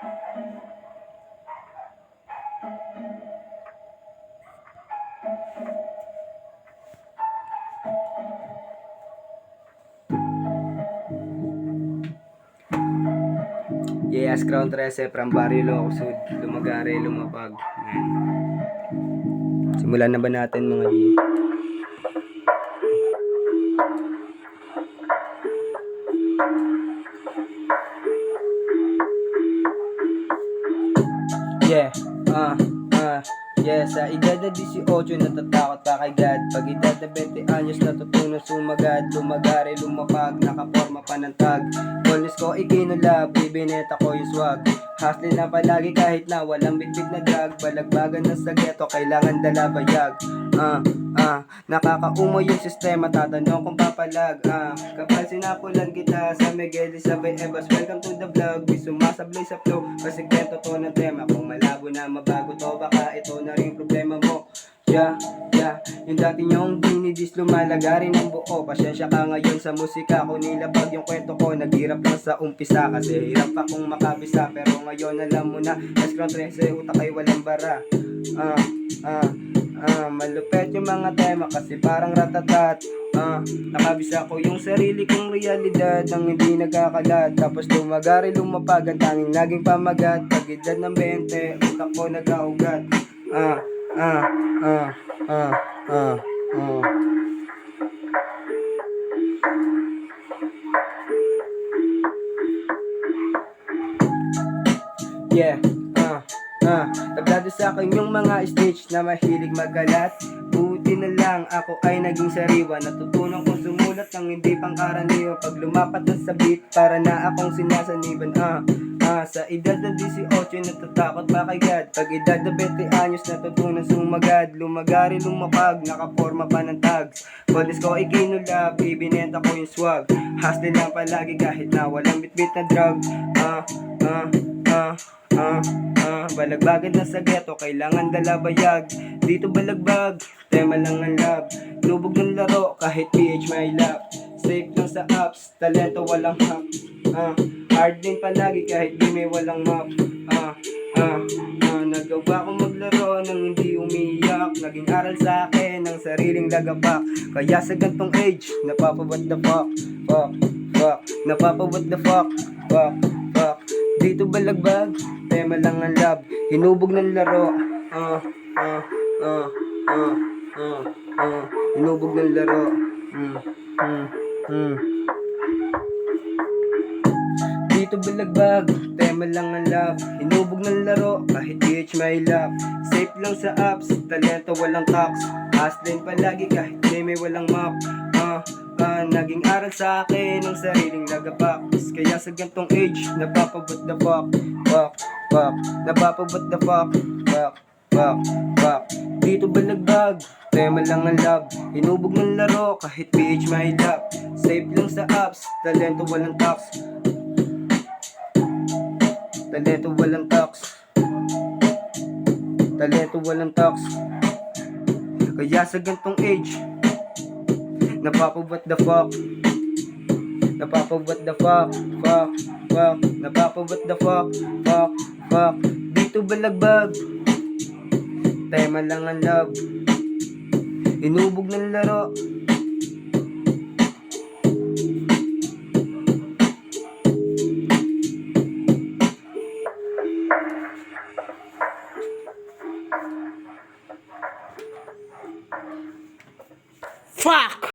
Yes, Crown 13 from Barrio Ilocos Sud, Lumagare, Lumapag. Ayan. Simulan na ba natin mga G? Yeah, yeah, sa edad na 18 natatakot pa kay God. Pag edad na 20 anyos natutunan sumagad. Lumagare, lumapag, nakaporma pa ng tag. Bonus ko ikinulab, bibineta ko yung swag. Hustling na palagi kahit na walang bitbit na drug. Balagbagan na sa ghetto, kailangan dala bayag. Nakakaumo yung sistema, tatanong kung papalag. Kapag sinapulan kita sa Miguel Isabel Evas, welcome to the vlog. Di sumasablay sa flow, kasi kwento to ng tema. Kung malabo na mabago to, baka ito na rin problema mo. Yeah, yung dati nyong dinidis lumalagarin ng buo. Pasensya ka ngayon sa musika ko, nilabag yung kwento ko. Naghirap lang sa umpisa kasi hirap akong makabisa. Pero ngayon alam mo na, S-Crown 13, utak ay walang bara. Malupet yung mga tema kasi parang ratatat. Nakabisa ko yung sarili kong realidad nang hindi nagkakalat. Tapos lumagari, lumapag, ang tanging naging pamagat. Pag edad ng 20, utak ko nagkaugat. Yeah, tablado sa akin yung mga stage na mahilig magkalat. Buti na lang ako ay naging sariwa. Natutunan kong sumulat ng hindi pangkaraniwan. Pag lumapat na sa beat, para na akong sinasaniban. Sa edad na 18 natatakot pa kay God. Pag edad na 20 anyos natutunan sumagad. Lumagari, lumapag, nakaporma pa ng tags. Bonus ko ikinulab, ibinenta ko yung swag. Hustling lang palagi kahit na walang bitbit na drug. Balagbagan na sa ghetto, kailangan dala bayag. Dito balagbag, tema lang ang lab. Lubog ng laro, kahit PH may lap. Safe lang sa apps, talento walang hack. Hard din palagi kahit di may walang map. Nagawa ko maglaro nang hindi umiyak. Naging aral sa akin ng sariling lagapak. Kaya sa gantong age, napapa-what the fuck. Napapa-what the fuck. Dito balagbag, tema lang ang lab. Hinubog ng laro. Hinubog ng laro. Dito balagbag, tema lang ang lab. Hinubog ng laro, kahit PH may lap. Safe lang sa apps, talento walang tax. Hustling palagi kahit may walang map. Naging aral sa akin ng sariling lagapak. Kaya sa gantong age, napapa-what the fuck. Napapa-what the fuck. Dito balagbag, tema lang ang lab. Hinubog ng laro, kahit PH may lap. Safe lang sa apps, talento walang tax. Talento walang tax. Talento walang tax. Kaya sa gantong age, napapa-what the fuck. Napapa-what the fuck. Napapa-what the fuck. Dito balagbag, tema lang ang love. Hinubog ng laro. Fuck!